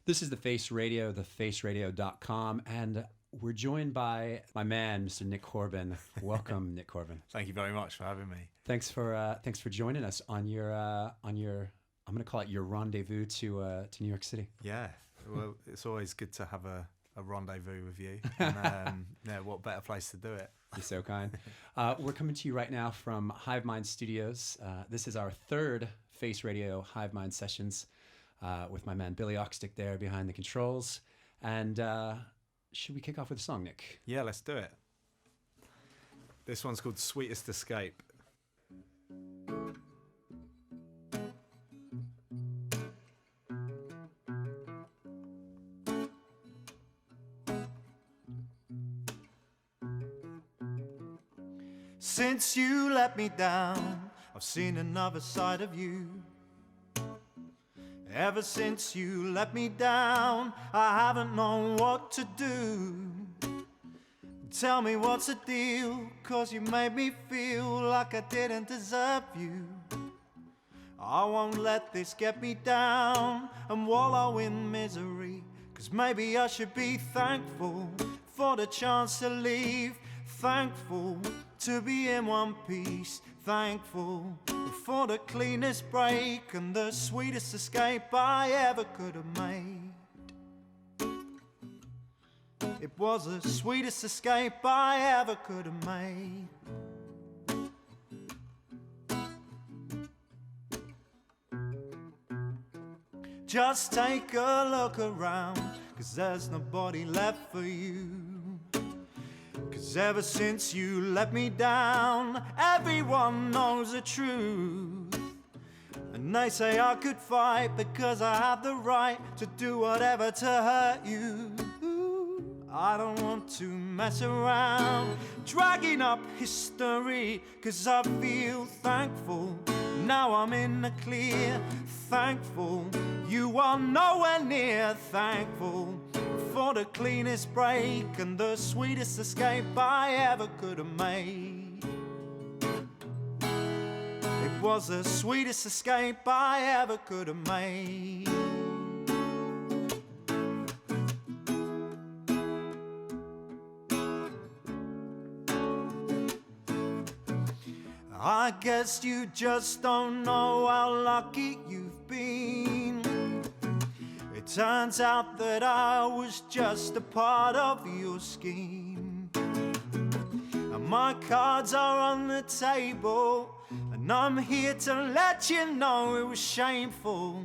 This is The Face Radio, thefaceradio.com, and we're joined by my man, Mr. Nick Corbin. Welcome, Nick Corbin. Thank you very much for having me. Thanks for joining us on your I'm going to call it your rendezvous to New York City. Yeah, well, it's always good to have a rendezvous with you. And, yeah, what better place to do it? You're so kind. We're coming to you right now from Hive Mind Studios. This is our third Face Radio Hive Mind sessions with my man Billy Aukstik there behind the controls. And should we kick off with a song, Nick? Yeah, let's do it. This one's called Sweetest Escape. Since you let me down, I've seen another side of you. Ever since you let me down, I haven't known what to do. Tell me what's the deal, 'cause you made me feel like I didn't deserve you. I won't let this get me down and wallow in misery, 'cause maybe I should be thankful for the chance to leave. Thankful to be in one piece, thankful for the cleanest break and the sweetest escape I ever could have made. It was the sweetest escape I ever could have made. Just take a look around, 'cause there's nobody left for you. 'Cause ever since you let me down, everyone knows the truth. And they say I could fight because I have the right to do whatever to hurt you. I don't want to mess around dragging up history, 'cause I feel thankful now I'm in the clear. Thankful you are nowhere near. Thankful for the cleanest break and the sweetest escape I ever could have made. It was the sweetest escape I ever could have made. I guess you just don't know how lucky you've been. It turns out that I was just a part of your scheme. And my cards are on the table, and I'm here to let you know it was shameful.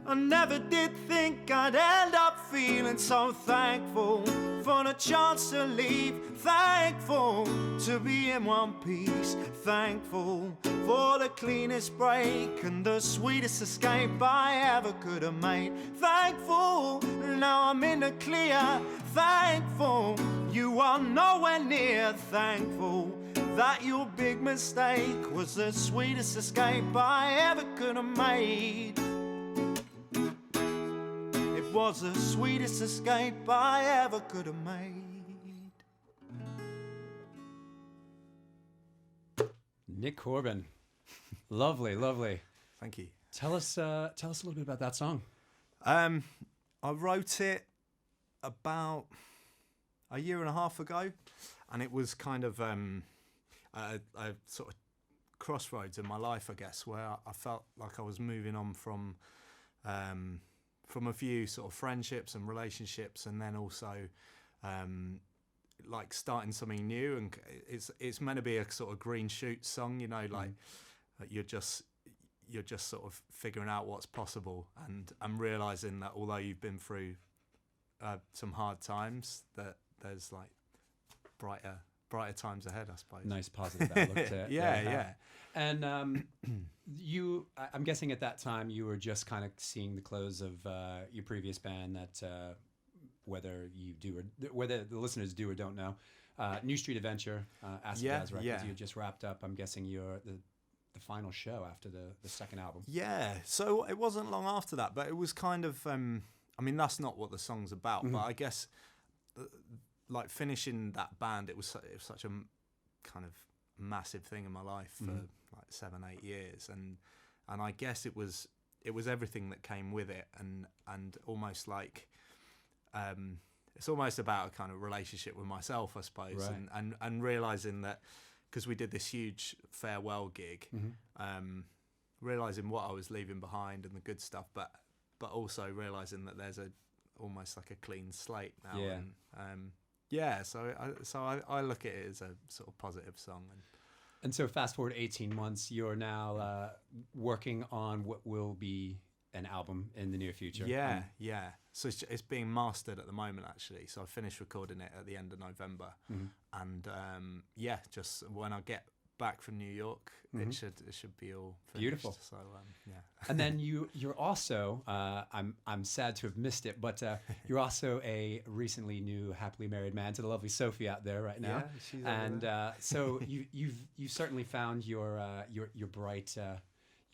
I never did think I'd end up feeling so thankful for the chance to leave. Thankful to be in one piece. Thankful for the cleanest break and the sweetest escape I ever could have made. Thankful now I'm in the clear. Thankful you are nowhere near. Thankful that your big mistake was the sweetest escape I ever could have made. It was the sweetest escape I ever could have made. Nick Corbin. Lovely, lovely. Thank you. Tell us a little bit about that song. I wrote it about a year and a half ago, and it was kind of a sort of crossroads in my life, I guess, where I felt like I was moving on from a few sort of friendships and relationships, and then also like starting something new. And it's meant to be a sort of green shoot song, you know, like you're just sort of figuring out what's possible, and I'm realizing that although you've been through some hard times, that there's like brighter times ahead, I suppose. Nice positive outlook to it. Yeah. And I'm guessing at that time you were just kind of seeing the close of your previous band that whether you do or whether the listeners do or don't know, New Street Adventure, Acid Jazz Records. You just wrapped up. I'm guessing you're the final show after the second album. Yeah, so it wasn't long after that, but it was kind of. I mean, that's not what the song's about, but I guess like finishing that band, it was such a kind of massive thing in my life for like 7-8 years, and I guess it was it was everything that came with it, and almost like it's almost about a kind of relationship with myself, I suppose, Right. and realizing that, because we did this huge farewell gig, realizing what I was leaving behind and the good stuff, but also realizing that there's almost like a clean slate now. Yeah. So I look at it as a sort of positive song. And so fast forward 18 months, you're now working on what will be an album in the near future. Yeah. So it's being mastered at the moment, actually. So I finished recording it at the end of November, and just when I get back from New York, it should be all finished. Beautiful. So yeah. And then you're also I'm sad to have missed it, but you're also a recently new happily married man to the lovely Sophie out there right now. Yeah, she's over and there. So you've certainly found your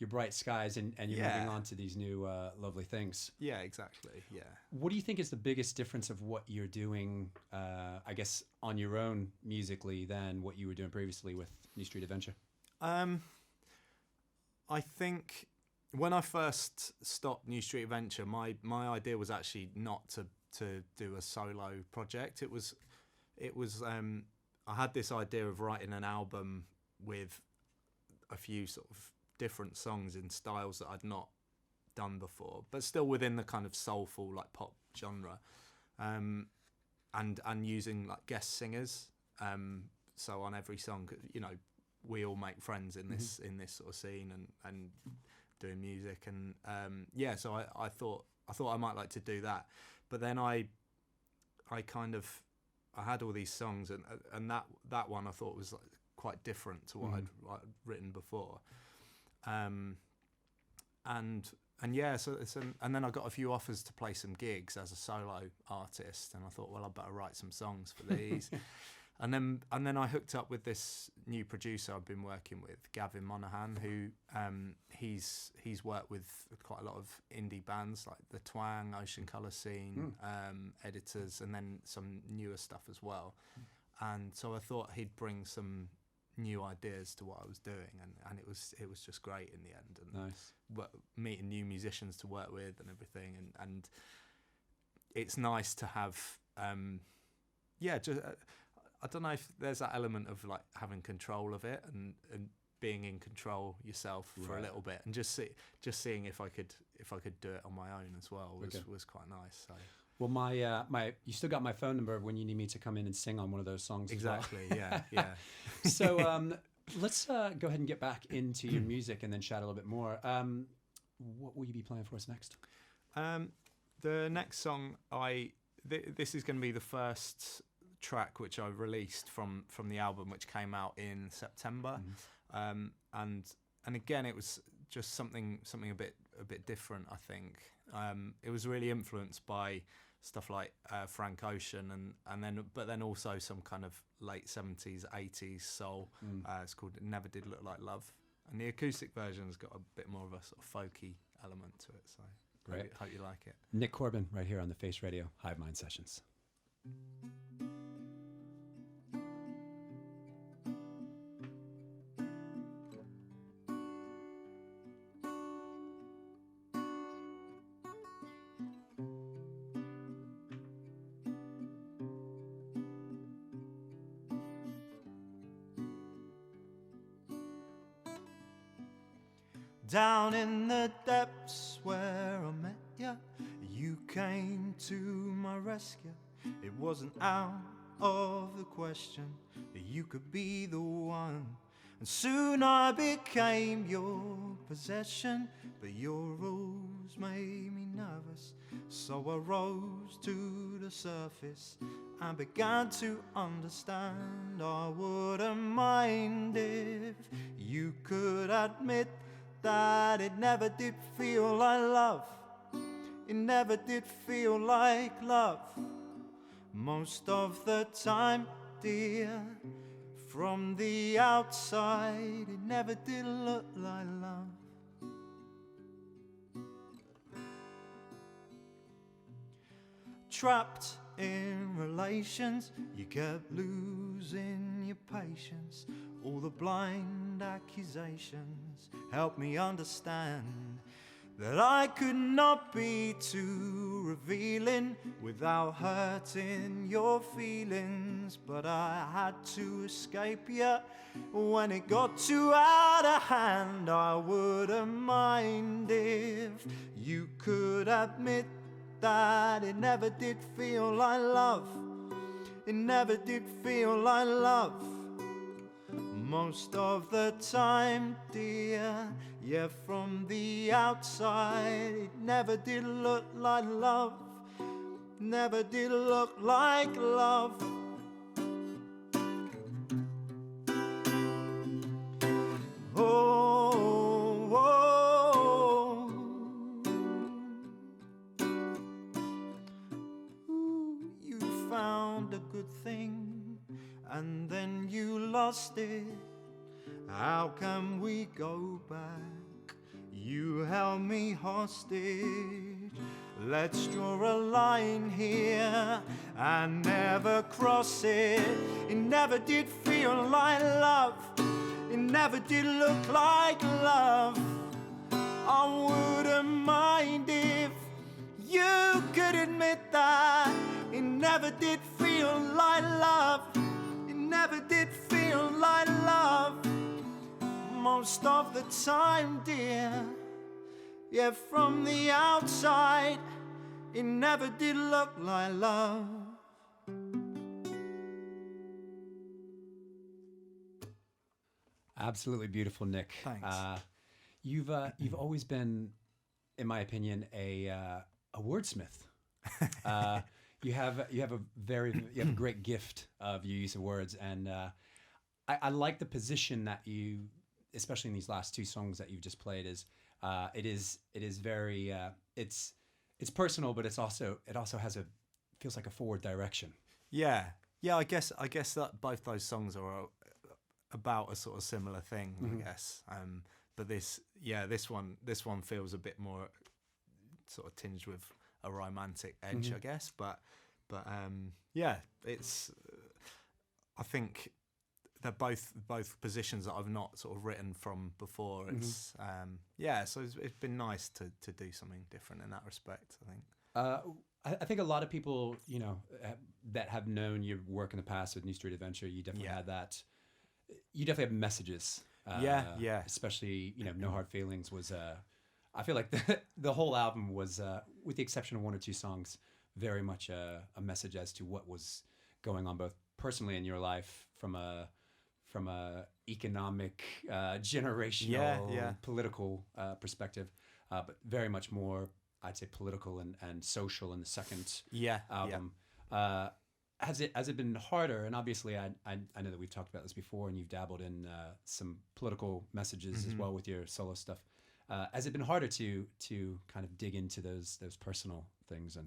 bright skies, and you're moving on to these new lovely things. Yeah, exactly. Yeah. What do you think is the biggest difference of what you're doing, I guess, on your own musically than what you were doing previously with New Street Adventure? I think when I first stopped New Street Adventure, my idea was actually not to do a solo project. It was I had this idea of writing an album with a few sort of different songs in styles that I'd not done before, but still within the kind of soulful like pop genre, and using like guest singers. So on every song, we all make friends in this sort of scene and doing music, and so I thought I might like to do that, but then I had all these songs, and that one I thought was like quite different to what I'd written before. And then I got a few offers to play some gigs as a solo artist, and I thought, well, I better write some songs for these. and then I hooked up with this new producer I've been working with, Gavin Monaghan, who he's worked with quite a lot of indie bands like the Twang, Ocean Colour Scene, Editors, and then some newer stuff as well. And so I thought he'd bring some new ideas to what I was doing, and it was just great in the end. And Nice. Meeting new musicians to work with and everything, and it's nice to have I don't know if there's that element of like having control of it and being in control yourself for a little bit, and just seeing if I could do it on my own as well was quite nice. So. Well, my you still got my phone number when you need me to come in and sing on one of those songs. Exactly. As well. Yeah. So let's go ahead and get back into your music and then chat a little bit more. What will you be playing for us next? The next song this is going to be the first track which I released from the album, which came out in September, and again it was just something a bit different. I think it was really influenced by stuff like Frank Ocean but then also some kind of late 70s 80s soul. It's called It Never Did Look Like Love, and the acoustic version's got a bit more of a sort of folky element to it, so great. Hope you like it. Nick Corbin right here on the Face Radio Hive Mind Sessions. Down in the depths where I met ya, you came to my rescue. It wasn't out of the question that you could be the one. And soon I became your possession, but your rules made me nervous. So I rose to the surface and began to understand. I wouldn't mind if you could admit that it never did feel like love. It never did feel like love. Most of the time, dear, from the outside, it never did look like love. Trapped in relations, you kept losing your patience. All the blind accusations help me understand that I could not be too revealing without hurting your feelings. But I had to escape you when it got too out of hand. I wouldn't mind if you could admit that it never did feel like love. It never did feel like love most of the time, dear. Yeah, from the outside it never did look like love. Never did look like love. Oh, oh. Ooh, you found a good thing and then you lost it. How can we go back? You held me hostage. Let's draw a line here and never cross it. It never did feel like love. It never did look like love. I wouldn't mind if you could admit that it never did feel like love. It never did feel like love most of the time, dear. Yeah, from the outside it never did look like love. Absolutely beautiful, Nick. Thanks. You've always been, in my opinion, a wordsmith. You have a great gift of your use of words, and I like the position that you, especially in these last two songs that you've just played, it is very it's personal, but it also feels like a forward direction. Yeah. I guess that both those songs are about a sort of similar thing, I guess. But this one feels a bit more sort of tinged with a romantic edge, I guess. But yeah, it's I think they're both positions that I've not sort of written from before. It's so it's been nice to do something different in that respect, I think. I think a lot of people, that have known your work in the past with New Street Adventure, you definitely had that. You definitely have messages. Yeah. Especially, No Hard Feelings was. I feel like the whole album was, with the exception of one or two songs, very much a message as to what was going on both personally in your life from a economic, generational, political perspective, but very much more, I'd say, political and social in the second album. Has it been harder? And obviously, I know that we've talked about this before, and you've dabbled in some political messages as well with your solo stuff. Has it been harder to kind of dig into those personal things?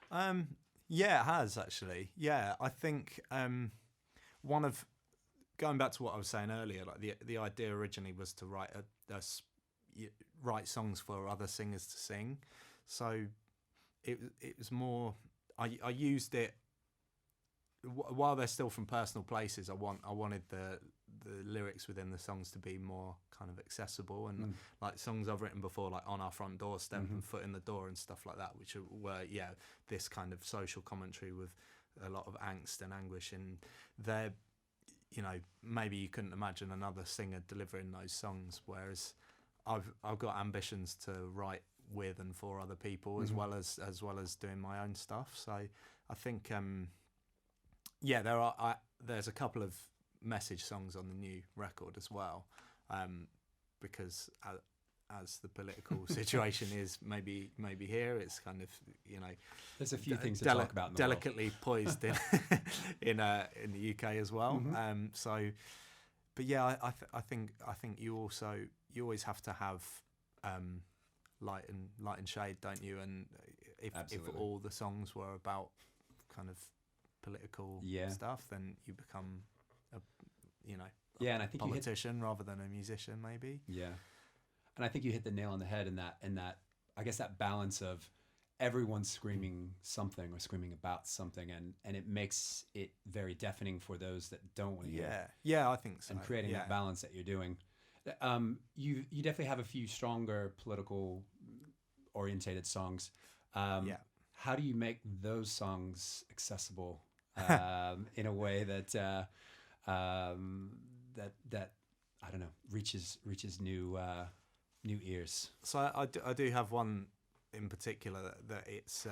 And it has actually. Yeah, I think one of going back to what I was saying earlier, like the idea originally was to write songs for other singers to sing. So it was more. I used it while they're still from personal places. I wanted the lyrics within the songs to be more kind of accessible, and like songs I've written before, like On Our Front Doorstep and Foot in the Door and stuff like that, which were this kind of social commentary with a lot of angst and anguish, and they're, maybe you couldn't imagine another singer delivering those songs, whereas I've got ambitions to write with and for other people as well as doing my own stuff. So I think there's a couple of message songs on the new record as well, because as the political situation is maybe here, it's kind of there's a few things to talk about in the delicately poised in the UK as well. But yeah, I think you always have to have light and shade, don't you? And if all the songs were about kind of political stuff, then you become and I think politician rather than a musician, maybe. Yeah, and I think you hit the nail on the head in that I guess that balance of everyone's screaming something or screaming about something, and it makes it very deafening for those that don't want to hear it. Yeah, I think so. And creating that balance that you're doing. You definitely have a few stronger political orientated songs. Yeah. How do you make those songs accessible in a way that that I don't know reaches new ears? So I do have one in particular that it's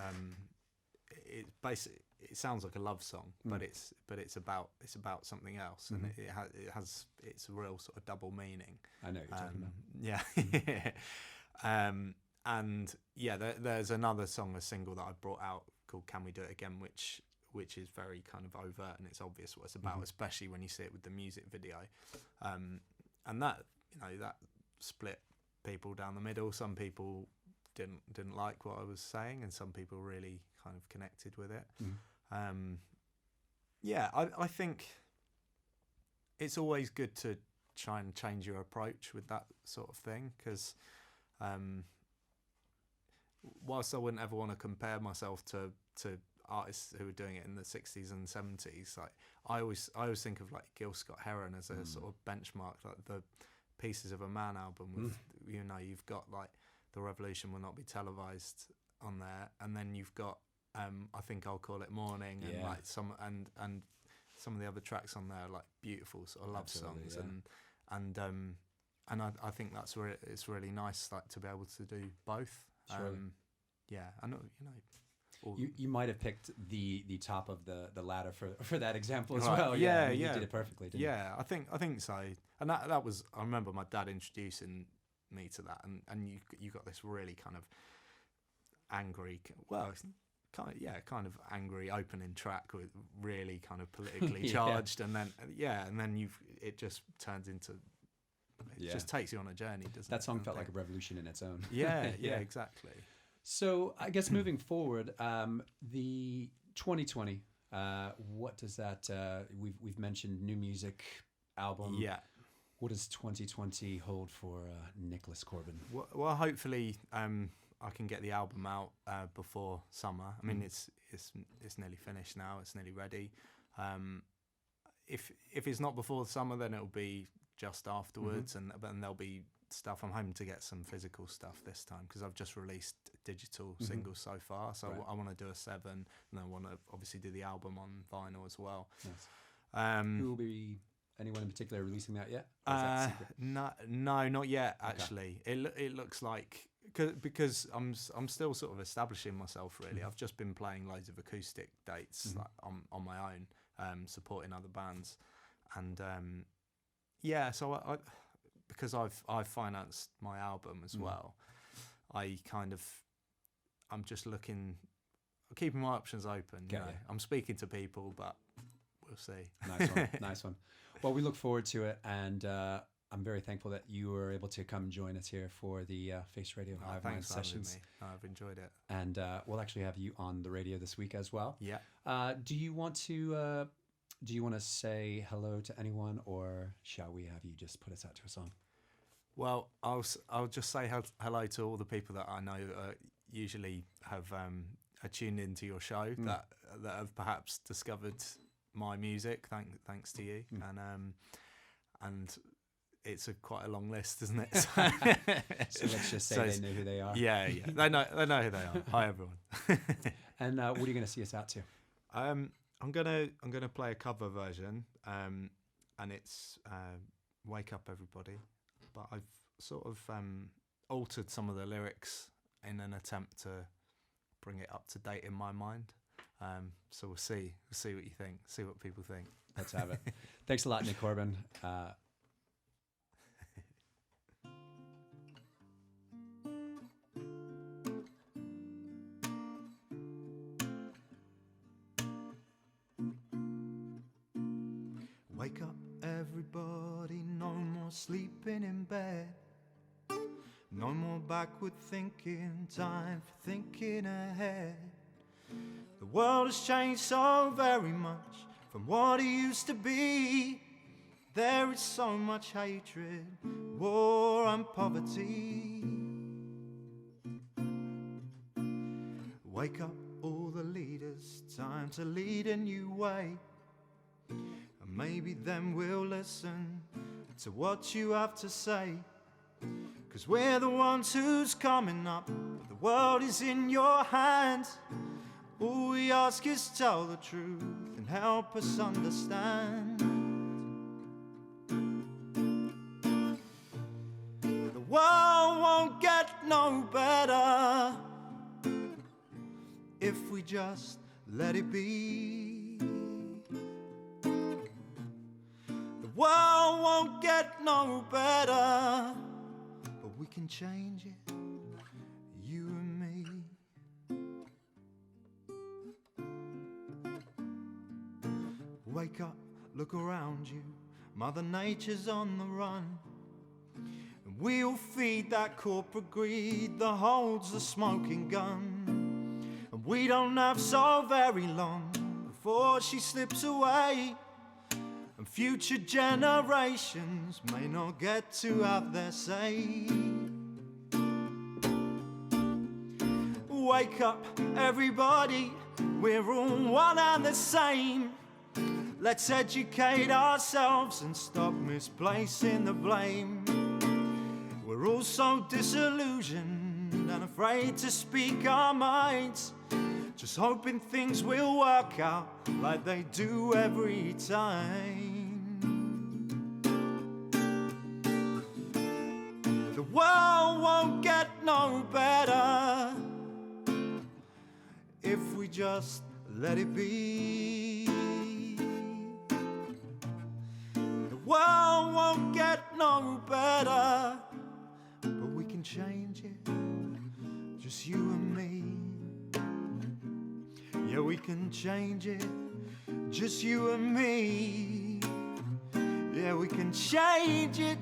it basically it sounds like a love song, but it's about something else, and it has it's a real sort of double meaning. I know what you're talking about. Yeah. And yeah, there's another song, a single that I brought out called "Can We Do It Again," which is very kind of overt and it's obvious what it's about, especially when you see it with the music video. And that that split people down the middle. Some people didn't like what I was saying, and some people really kind of connected with it. Yeah, I think it's always good to try and change your approach with that sort of thing, because whilst I wouldn't ever want to compare myself to artists who were doing it in the 60s and 70s, like I always think of like Gil Scott-Heron as a sort of benchmark, like the Pieces of a Man album with you've got like The Revolution Will Not Be Televised on there, and then you've got I Think I'll Call It Morning, and like some of the other tracks on there are like beautiful sort of love songs, and I think that's where it's really nice, like to be able to do both. Yeah, I know, you might have picked the top of the ladder for that example as right. well. Yeah, You did it perfectly, didn't you? Yeah, I think so. And that was, I remember my dad introducing me to that, and you got this really kind of angry, kind of angry opening track with really kind of politically charged, and then it just turns into. It just takes you on a journey, doesn't it? That song felt like a revolution in its own. Yeah, exactly. So I guess moving forward, the 2020, what does that? We've mentioned new music album. Yeah. What does 2020 hold for Nicholas Corbin? Well, hopefully, I can get the album out before summer. I mean, it's nearly finished now. It's nearly ready. If it's not before the summer, then it'll be just afterwards, and there'll be stuff. I'm hoping to get some physical stuff this time, because I've just released digital singles so far, so I want to do a 7, and then I want to obviously do the album on vinyl as well. Nice. Who will be anyone in particular releasing that yet? Or is that secret? No, not yet actually. It looks like, because I'm still sort of establishing myself really. I've just been playing loads of acoustic dates like, on my own, supporting other bands, and so I because I've financed my album as well. I'm just keeping my options open. I'm speaking to people, but we'll see. Nice one. Well, we look forward to it, and I'm very thankful that you were able to come join us here for the Face Radio Hive thanks for sessions. having me. I've enjoyed it, and we'll actually have you on the radio this week as well. Yeah. Do you want to say hello to anyone, or shall we have you just put us out to a song? Well, I'll just say hello to all the people that I know usually have are tuned into your show, that have perhaps discovered my music thanks to you, and it's quite a long list, isn't it? So let's just say they know who they are. Yeah, they know who they are. Hi everyone. And what are you going to see us out to? I'm gonna play a cover version, and it's "Wake Up Everybody," but I've sort of altered some of the lyrics in an attempt to bring it up to date in my mind. So we'll see what you think, see what people think. Let's have it. Thanks a lot, Nick Corbin. Wake up, everybody, no more sleeping in bed. No more backward thinking, time for thinking ahead. The world has changed so very much from what it used to be. There is so much hatred, war and poverty. Wake up, all the leaders, time to lead a new way. And maybe then we'll listen to what you have to say. 'cause we're the ones who's coming up. The world is in your hands. All we ask is tell the truth and help us understand. The world won't get no better if we just let it be. The world won't get no better, but we can change it, you and me. Wake up, look around you, Mother Nature's on the run. And we'll feed that corporate greed that holds the smoking gun. And we don't have so very long before she slips away. And future generations may not get to have their say. Wake up, everybody, we're all one and the same. Let's educate ourselves and stop misplacing the blame. We're all so disillusioned and afraid to speak our minds, just hoping things will work out like they do every time. The world won't get no better if we just let it be. The world won't get no better, but we can change it, just you and me. Yeah, we can change it, just you and me. Yeah, we can change it,